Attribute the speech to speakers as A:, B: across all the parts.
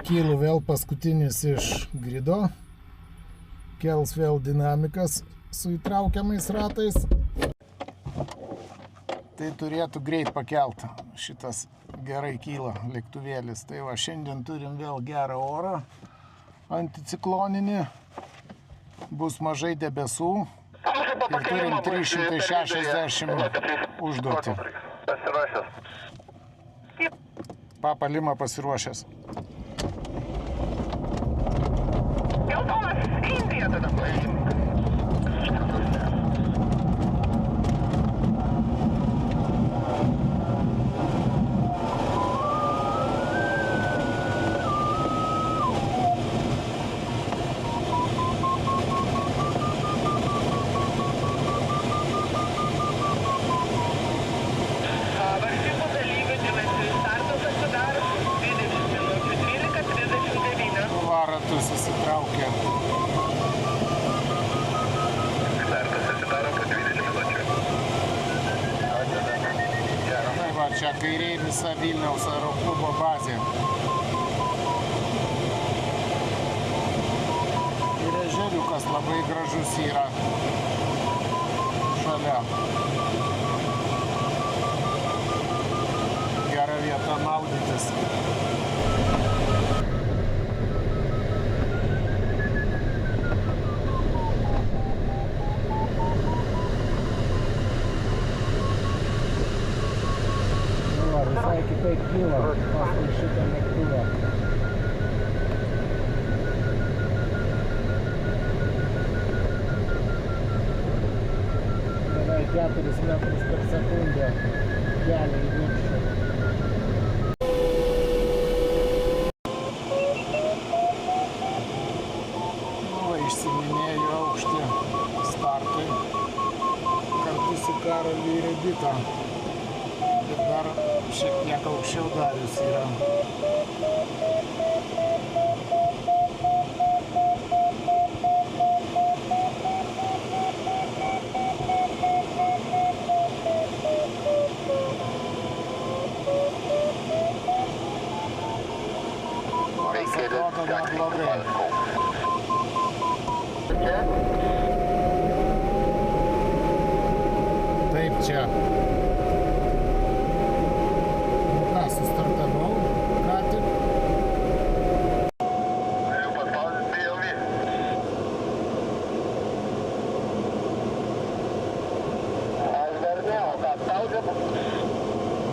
A: Kylu vėl paskutinis iš grido. Kels vėl dinamikas su įtraukiamais ratais. Tai turėtų greit pakelt. Šitas gerai kyla lėktuvėlis. Tai va, šiandien turim vėl gerą orą. Anticikloninį. Bus mažai debesų. Ir turim 360 užduotį. Papa Lima pasiruošęs. Susitraukė. Tai va, čia kairiai visa Vilniaus aeroklubo bazė. Ir ežeriukas labai gražus yra šalia. Gera vieta maudytis. Visai kitaip kyla paskui šitą lėktuvą. Beveik 4 metrus per sekundę kelia į viršų. Išsiminėjo aukštį startui kartu su Karoliu ir Edita. Ir dar šiek tiek aukščiau Darius yra. Oras atrodo neblogai. Taip čia. Sustartavau, ką tik.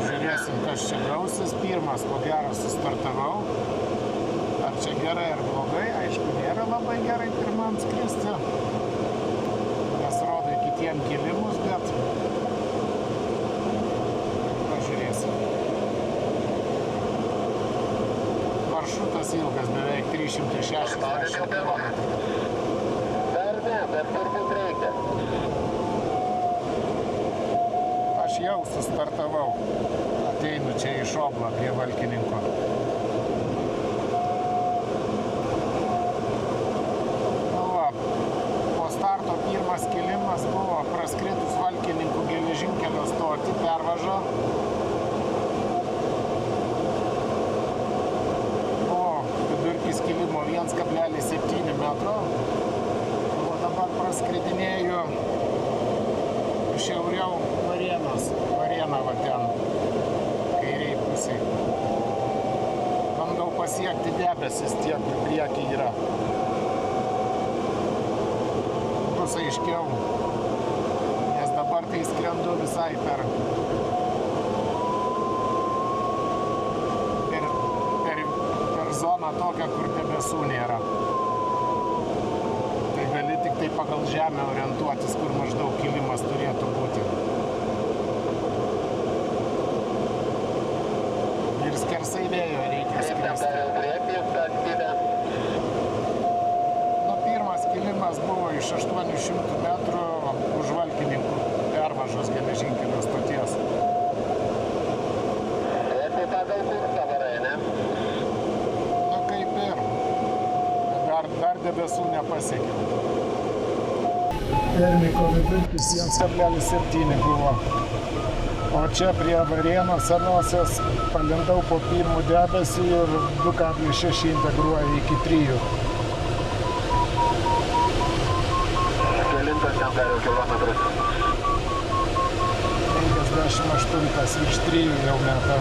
A: Žiūrėsim, kas čia gausis. Pirmas, ko gero, sustartavau. Ar čia gerai ar blogai? Aišku, nėra labai gerai pirmam skristi. Nes rodo kitiem kilimus, bet pažiūrėsim. Maršrutas ilgas, beveik 360 km.
B: Dar ne, bet turbūt reikia.
A: Aš jau sustartavau. Ateinu čia iš Oblą prie Valkininko. Nu va, po starto pirmas kilimas buvo praskritus Valkininkų geležinkelio stotį, pervažą. Kilimo 1,7 metro. O dabar praskridinėju šiauriau Varėnos. Varėna va ten, kairiai pusiai. Bandau pasiekti debesis, tiek į priekį yra. Bus aiškiau, nes dabar tai skrendu visai per zoną tokią, kur debesų nėra. Tai gali tik tai pagal žemę orientuotis, kur maždaug kilimas turėtų būti. Ir skersai vėjo reikia skristi. Nu, pirmas kilimas buvo iš 800 metrų už Valkininkų pervažos geležinkelio stoties.
B: Tai pagal kursą varai, ne?
A: Dar debesų nepasiekė. Termiko vidurkis 1,7 buvo. O čia prie Varėnos senosios palindau po pirmų debesių ir 2,6 integruoja iki 3.
B: Kelintas ten dariau kilometrus?
A: 58 virš 3 jau meta.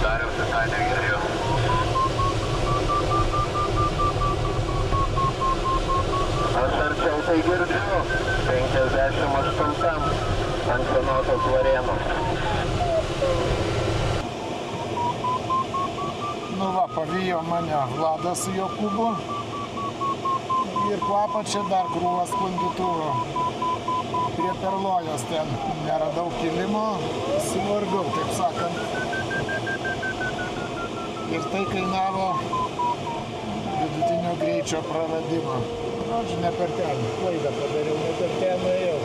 B: Dariau visai negirdžiu. Aš arčiau tai girdžiu. 58 ant senosios Varėnos.
A: Nu va, pavijo mane Vladas su Jokūbu. Ir kvapą čia dar krūvą sklandytuvų. Prie Perlojos ten neradau kilimo, suvargau, taip sakant. Ir tai kainavo vidutinio greičio praradimą. Žodžiu, ne per ten, klaidą padariau, ne per ten nuėjau.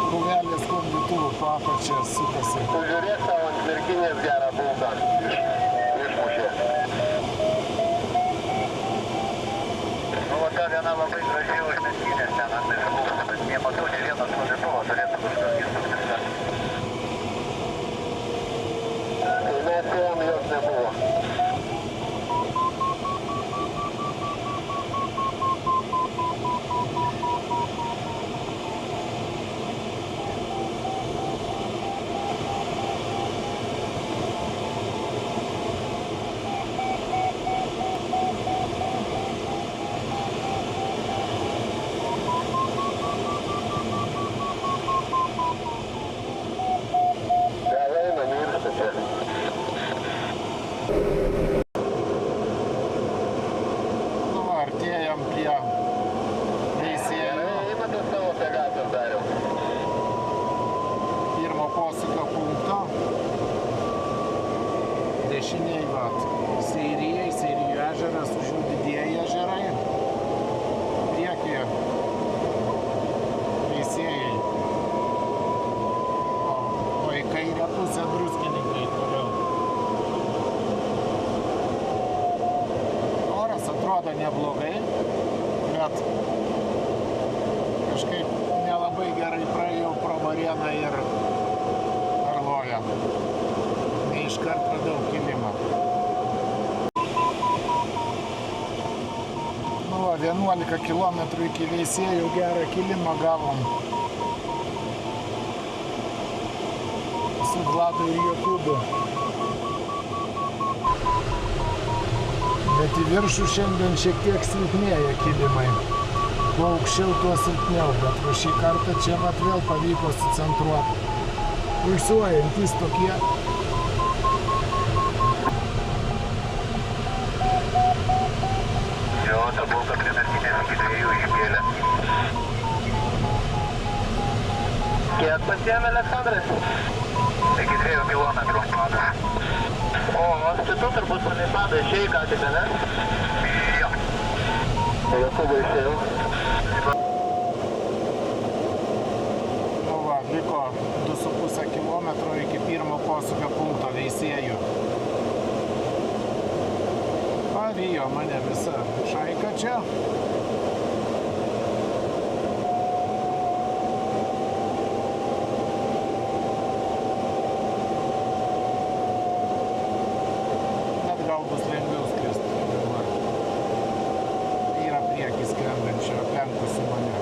A: Krūvelės sklandytuvų po apačia sukasi.
B: Žiūrėk savo ant merkinės gerą bulką. Išmušė. Nu, va ta viena labai gražiai už merkinės ten ant merkinės, bet nematau ne vienas sklandytuvo, turėtų kažkas įsuktis. Kai mes ėjom, jos nebuvo.
A: Nu va, artėjam prie Veisiejų.
B: Įmetu savo pegasus dariau.
A: Pirmo posūkio punkto. Dešiniai vat Seirijai, Seirijų ežeras, už jų didieji ežerai. Priekyje Veisiejai. O į kairę pusę Druskininkai toliau. Oras atrodo neblogai, bet kažkaip nelabai gerai praėjau pro Varėną ir Perloją. Ne iškart radau kilimą. Nu va, 11 km iki Veisiejų gerą kilimą gavom. Su Vladu ir Jokūbu. Bet į viršų šiandien šiek tiek silpnėja kilimai. Kuo aukščiau, tuo silpniau, bet va šį kartą čia vat vėl pavyko sucentruoti. Pulsuojantys tokie.
B: Jo, ta bulka prie merkinės iki 2 iškėlė. Kiek pasiėmė Aleksandras? Iki 2 kilometrų padas. O šitų turbūt pada išėjai ką tik, ne? Jo. Jokūbai išėjau.
A: Nu va, liko 2,5 km iki pirmo posūkio punkto Veisiejų. Pavijo mane visa šaika čia. Gal bus lengviau skristi dabar. Yra priekis skrendančio, aplenkusi mane.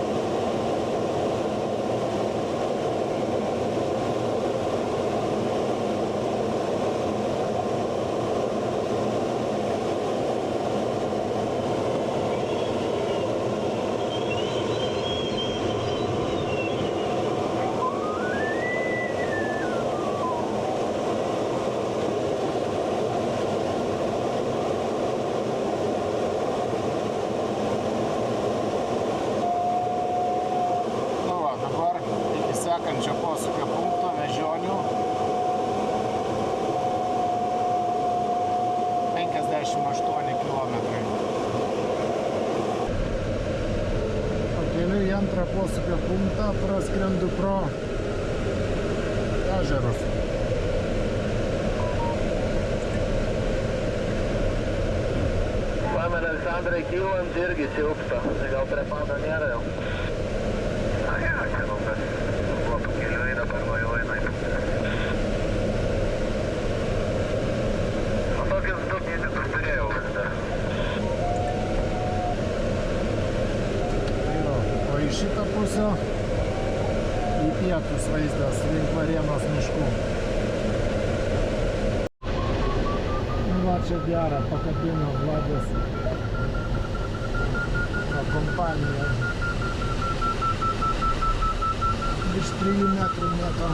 A: sekančio posūkio punkto Vežionių 58 km. Pakeliui į antrą posūkio punktą praskrendu pro ežerus.
B: Aleksandrai kylant irgi silpsta, tai gal prie pado nėra jau. Na, jo, čia gal kas buvo pakeliui, dabar važiuoja. O tokius du mėnesius turėjau dar.
A: O į šitą pusę į pietus vaizdas link Varėnos miškų. Va čia gerą pakabino Vladas kompanija. Virš 3 metrų mėto.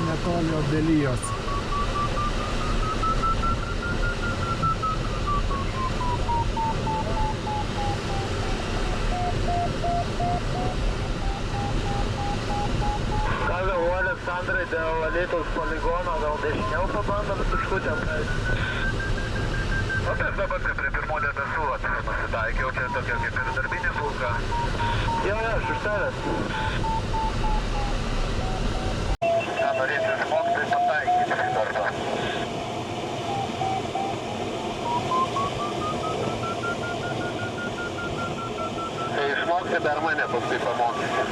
A: Netoli obelijos.
B: Aleksandrai, dėl Alytaus poligono gal dešiniau pabandom suškutėm. O tai dabar tai prie pirmų debesų nusitaikiau, čia tokia kaip ir darbinė kulka. Jo, aš užtavęs. Ką norėčiau išmokti, pataikyti iš karto. Tai išmokti dar mane paskui pamokyti.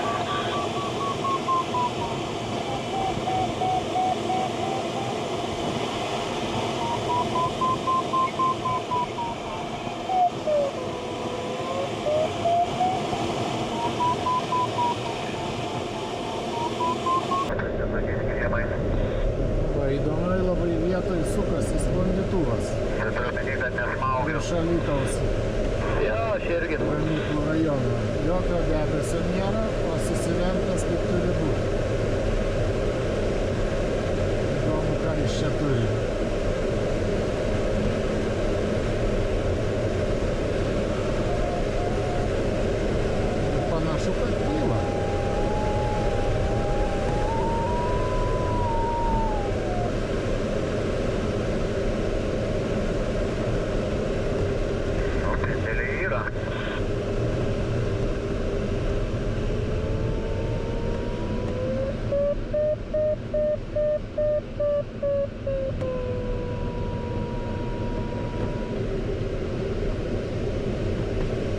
A: Įdomiai labai vietoj sukasi sklandytuvas. Iš Alytaus.
B: Jo, aš irgi.
A: Gamyklų rajono. Jokio debesio nėra, o susiventęs kaip turi būti. Įdomu, ką jis čia turi. Panašu, kad kyla.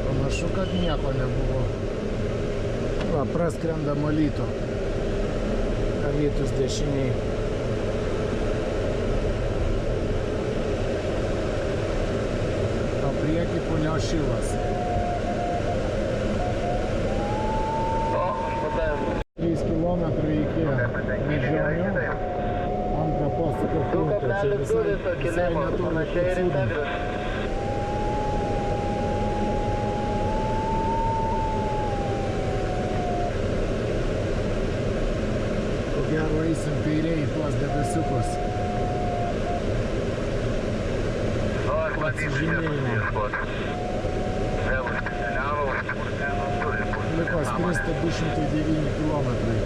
A: Panašu, kad nieko nebuvo. Va, praskrendam Alytų. Alytus dešiniai. O priekį Punios Šilas. 3 kilometrai iki Vežionių. Antrą posūkio punktą. Čia visai neturi Kucūnų. Gero eisim kairiai tuos debesiukus. Liko skristi 209 kilometrai.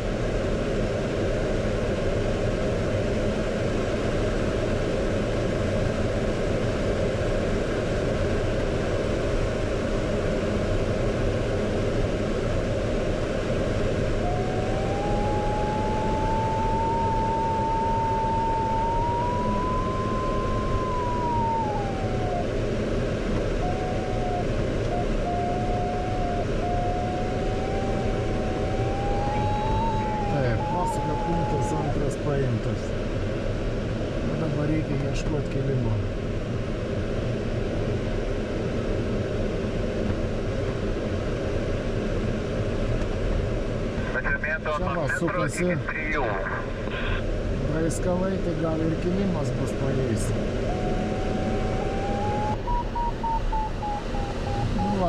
A: Antras paimtas. Dabar reikia ieškoti kelimo. Čia va, sukasi draiskalai, tai gal ir kilimas bus pajais.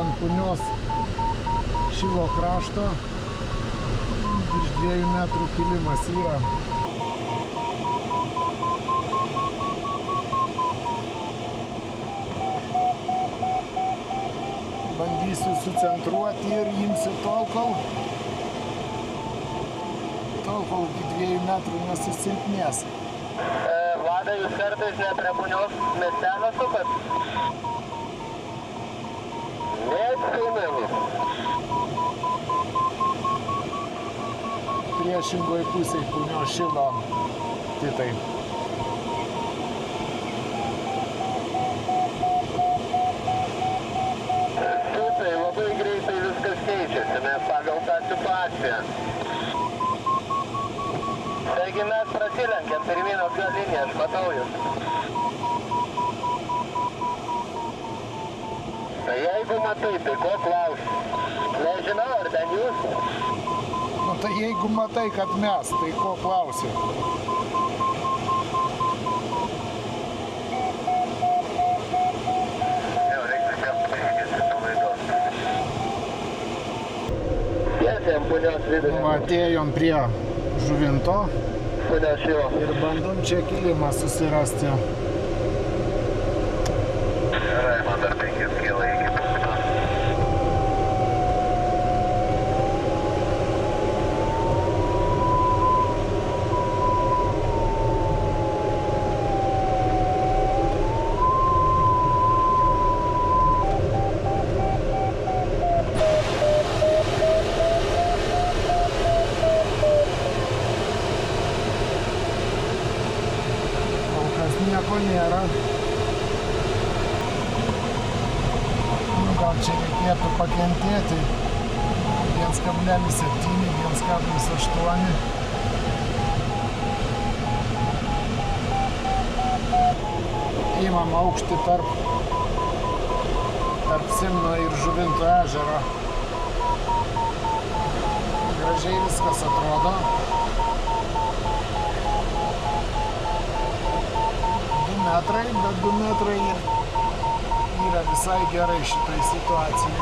A: Ant Punios Šilo krašto virš 2 metrų kilimas yra. Bandysiu sucentruoti ir imsiu tol, kol iki 2 metrų nesusilpnės.
B: Vladai, jūs kartais ne prie Punios miestelio supat? Neatsimenu.
A: Priešingoj pusėj Punios šilo Titai.
B: Titai, labai greitai viskas keičiasi, nes pagal tą situaciją. Taigi mes prasilenkiam pirmyn atgal liniją, aš matau jūs. Tai jeigu matai, tai ko klausi? Nežinau, ar ten jūs?
A: Nu tai jeigu matai, kad mes, tai ko klausi?
B: Jau reiktų čia pažiūrėti su laidos. Tiesiam Punios vidurį.
A: Atėjom prie Žuvinto
B: Punios šilo.
A: ir bandom čia kilimą susirasti.
B: Gerai, man dar 5 kyla iki punkto.
A: Kol kas nieko nėra. Nu, gal čia reikėtų pakentėti. 1,7, 1,8. Imam aukštį tarp Simno ir Žuvinto ežero. Gražiai viskas atrodo. 2 metrai, bet 2 metrai yra visai gerai šitai situacijai.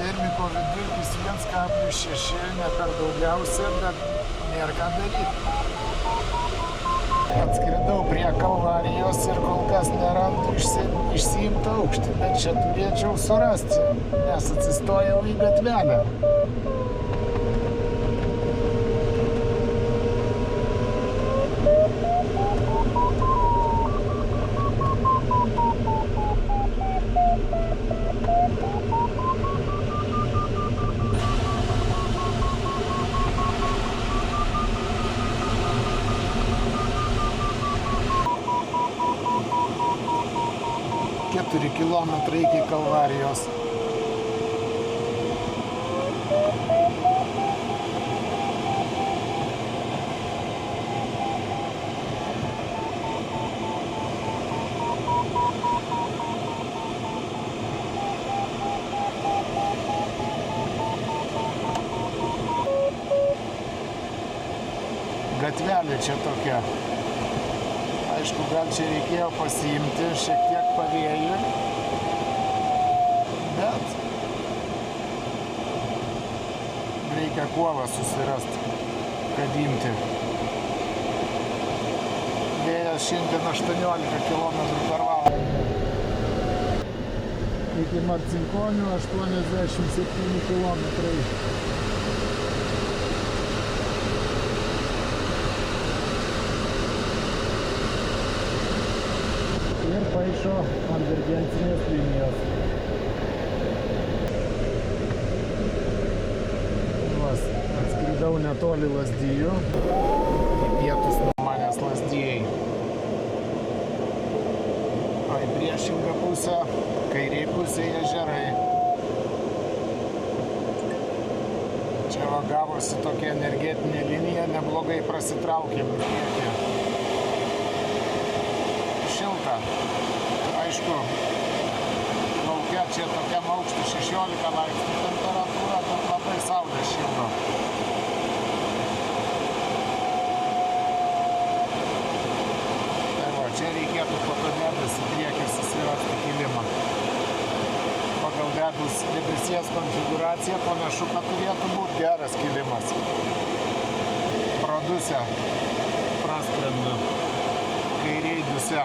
A: Termiko vidurkis 1,6, ne per daugiausia, bet nėra ką daryti. Atskridau prie Kalvarijos ir kol kas nerandu išsiimtą aukštį, bet čia turėčiau surasti, nes atsistojau į gatvelę. Keturi kilometrai iki Kalvarijos. Gatvelė čia tokia. Aišku, gal čia reikėjo pasiimti šiek tiek pavėjų, bet reikia kuolą susirasti, kad imti. Vėjas šiandien 18 km per valandą. Iki Marcinkonių 87 km. Ir paišo konvergencinės linijos. Atskridau netoli Lazdijų, į pietus nuo manęs Lazdijai. O į priešingą pusę, kairiai pusė ežerai. Čia va gavosi tokia energetinė linija, neblogai prasitraukėm į priekį. Šilta. Aišku, lauke čia tokiam aukštį 16 laipsnių temperatūra, bet labai saulė šildo. Tai va, čia reikėtų fotonėtis į priekį susirasti kilimą. Pagal debesies konfiguraciją panašu, kad turėtų būti geras kilimas. Pro dusę praskrendu kairiai duse.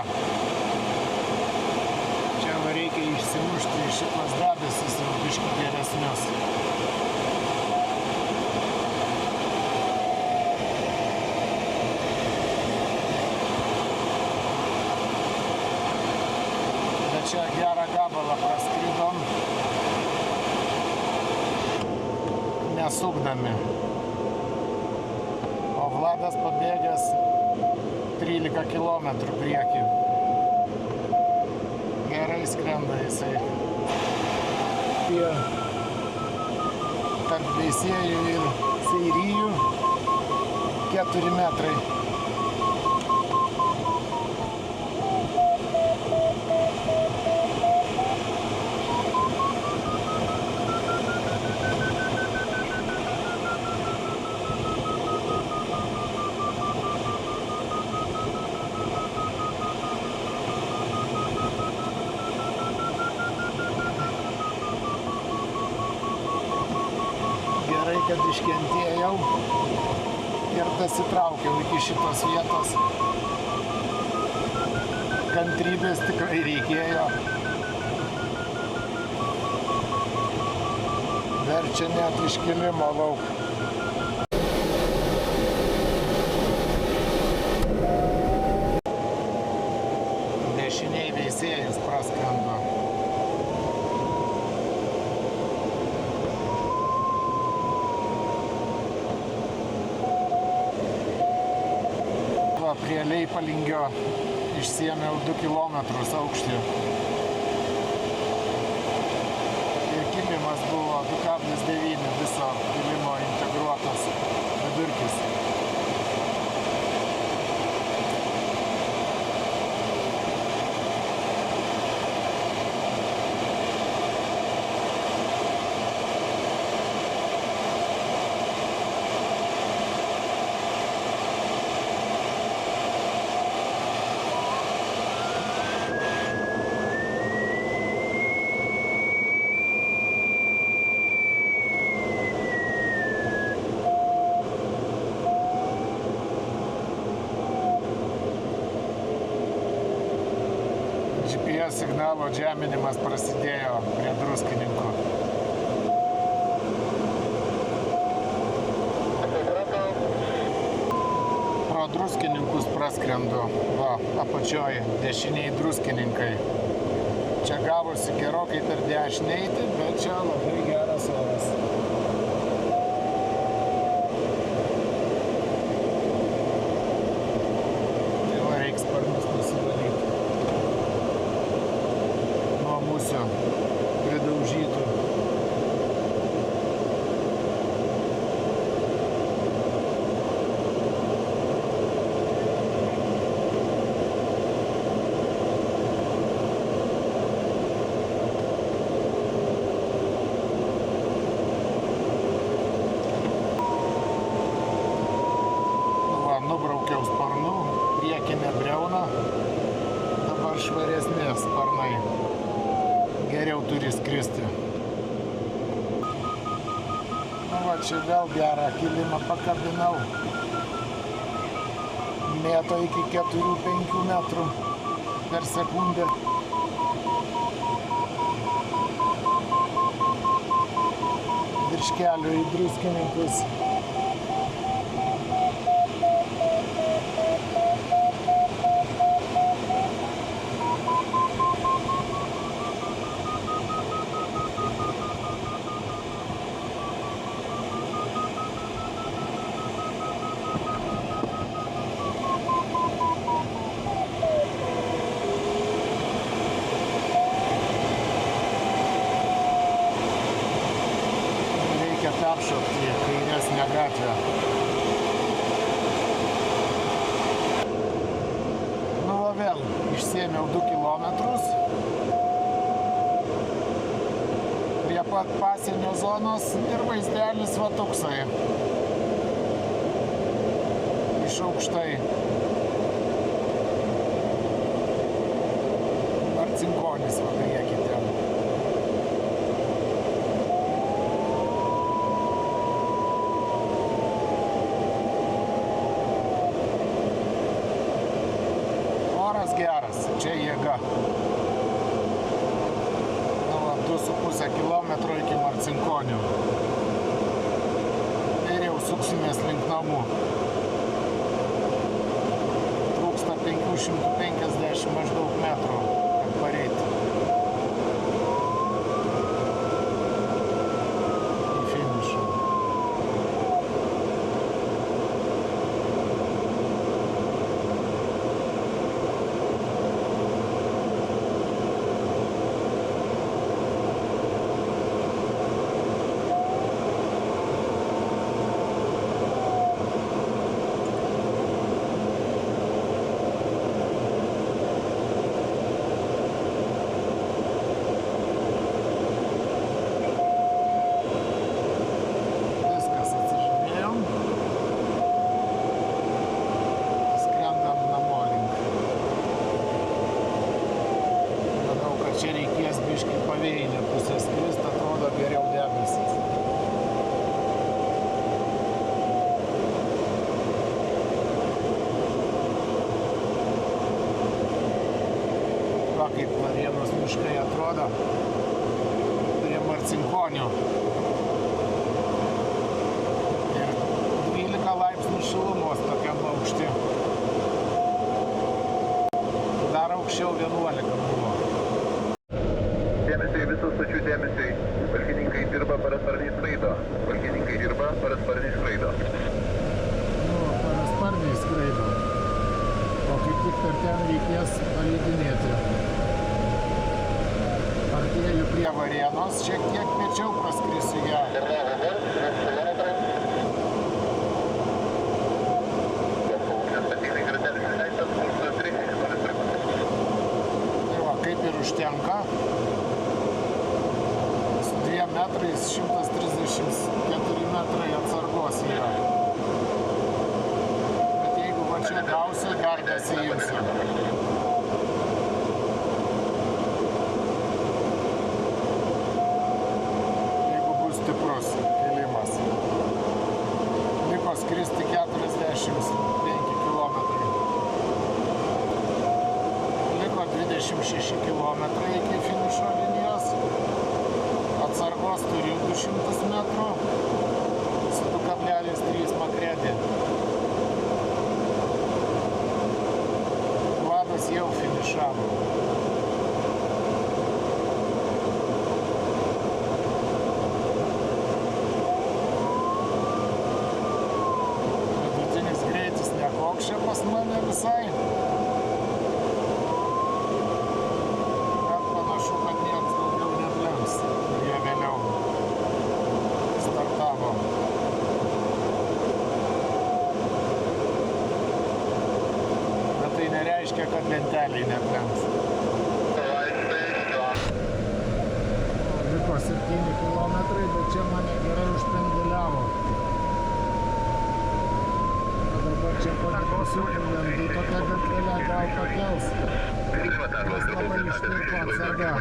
A: Čia va reikia išsimušti iš šitos debesis ir biškį geresnius. Bet čia gerą gabalą praskridom, nesukdami. O Vladas pabėgęs 13 km priekį. Gerai skrenda jisai. Tarp Veisiejų ir Seirijų 4 metrai. Kad iškentėjau ir dasitraukiau iki šitos vietos. Kantrybės tikrai reikėjo. Verčia net iškilimo lauk. Dešiniai Veisiejus praskrendo. Prie Leipalingio išsiėmiau 2 km aukštį. Ir kilimas buvo 2,9 viso kilimo integruotas vidurkis. GPS signalo žeminimas prasidėjo prie Druskininkų. Pro Druskininkus praskrendu. Va, apačioj dešiniai Druskininkai. Čia gavosi gerokai per dešinę eiti, bet čia labai geras oras. Tai va, reiks sparnus nusivalyti. Nuo mūsų pridaužytų. Nubraukiau sparnų, priekinę briauną, dabar švaresni sparnai, geriau turi skristi. Nu va, čia vėl gerą kilimą pakabinau, mėto iki 4-5 metrų per sekundę. Virš kelio į Druskininkus. Peršokti į kairesnę gatvę. Nu, vėl išsėmiau 2 kilometrus. pat pasienio zonos ir vaizdelis va toksai. Iš aukštai. Marcinkonis va priekite. Oras geras, čia jėga. 2,5 kilometro iki Marcinkonių. Ir jau suksimės link namų. Trūksta 550 maždaug metrų, kad pareiti. Į finišą. Čia reikės biškį pavėjinę pusę skrist, atrodo geriau debesys. Va kaip Varėnos miškai atrodo prie Marcinkonių. Ir 12 laipsnių šilumos tokiam aukšti. Dar aukščiau 11 buvo.
B: Dėmesiui, visų stočių dėmesiui. Valkininkai dirba, parasparniai skraido. Valkininkai dirba, parasparniai skraido.
A: Nu, parasparniai skraido. O kaip tik per ten reikės palydinėti. Artėju prie Varėnos, šiek tiek piečiau praskrisiu ją. Tai va, kaip ir užtenka. 2 metrais 134 metrai atsargos yra. Bet jeigu va čia gausiu, dar nesiimsiu. Jeigu bus stiprus kilimas. Liko skristi 45 kilometrai. Liko 26 kilometrai iki finišo linijos. Atsargos turiu 200 metrų su 2,3 makredė. Vladas jau finišavo. Vidutinis greitis nekoks čia pas mane visai. Bet panašu, kad nieks daugiau netlems. Jie vėliau startavo. Bet tai nereiškia, kad lenteliai netlems. Liko 7 kilometrai, bet čia mane gerai užpendeliavo. O dabar čia padėsiu lendu tokia gatvelė, gal pakels. Nes labai ištirpo atsarga.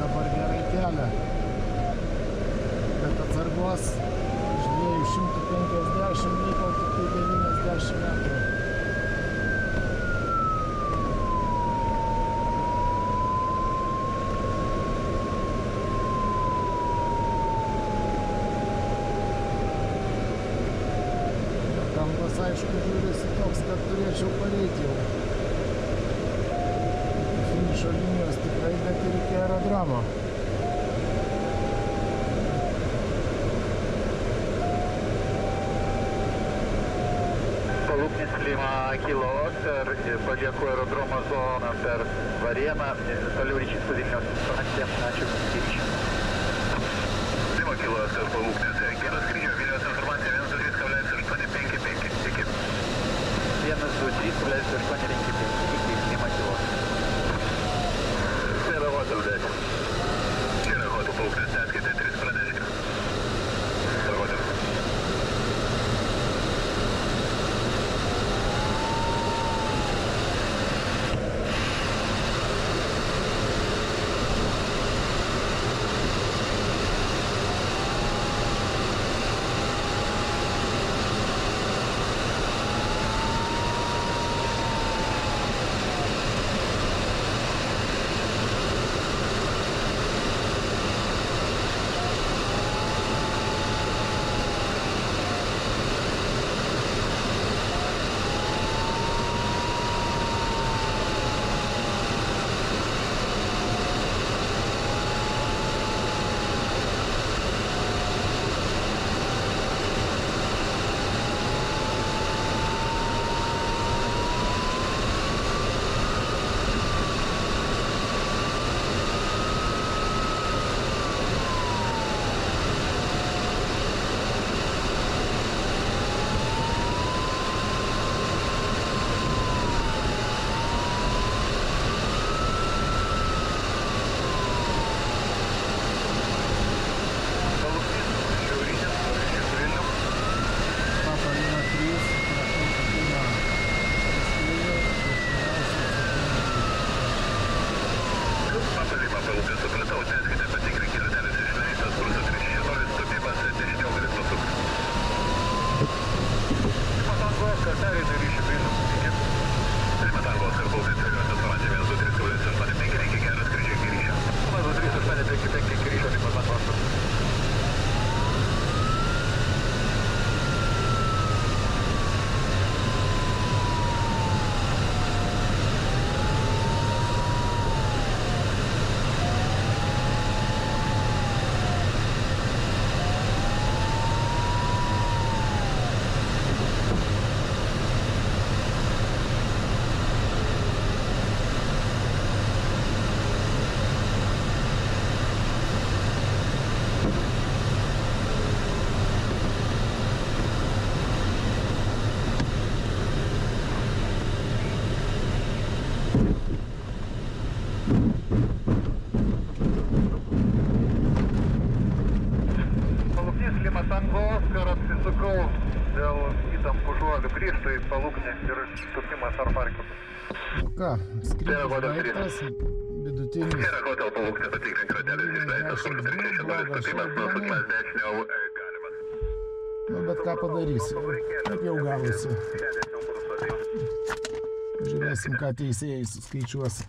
A: Dabar gerai kelia, bet atsargos iš 250 liko tik 90 metrų. Kampas aišku žiūrėsi toks, kad turėčiau pareiti jau. Finišo linijos tikrai, bet ir iki aerodromo.
B: Paluknis Lima Kilovas ir palieku aerodromo zoną per Varėną. Toliau ryšys su Vilniaus informacija. Ačiū. Lima Kilovas ir Paluknis. Geras skrydžio Vilniaus informacija 123,855. Iki. 123,855. Iki Lima Kilovas. Oskar apsisukau dėl įtampų žuolių. Grįžtų į Paluknį ir sukimas ar parkų.
A: Nu ką, skrydis baigtas, vidutinis.
B: Gerai, hotel Paluknį patikrink ratelės išleistas, kur 36 sukimas nuo sukmas dešinio galimas.
A: Nu, bet ką padarysi, taip jau gavosi. Žiūrėsim, ką teisėjai suskaičiuos.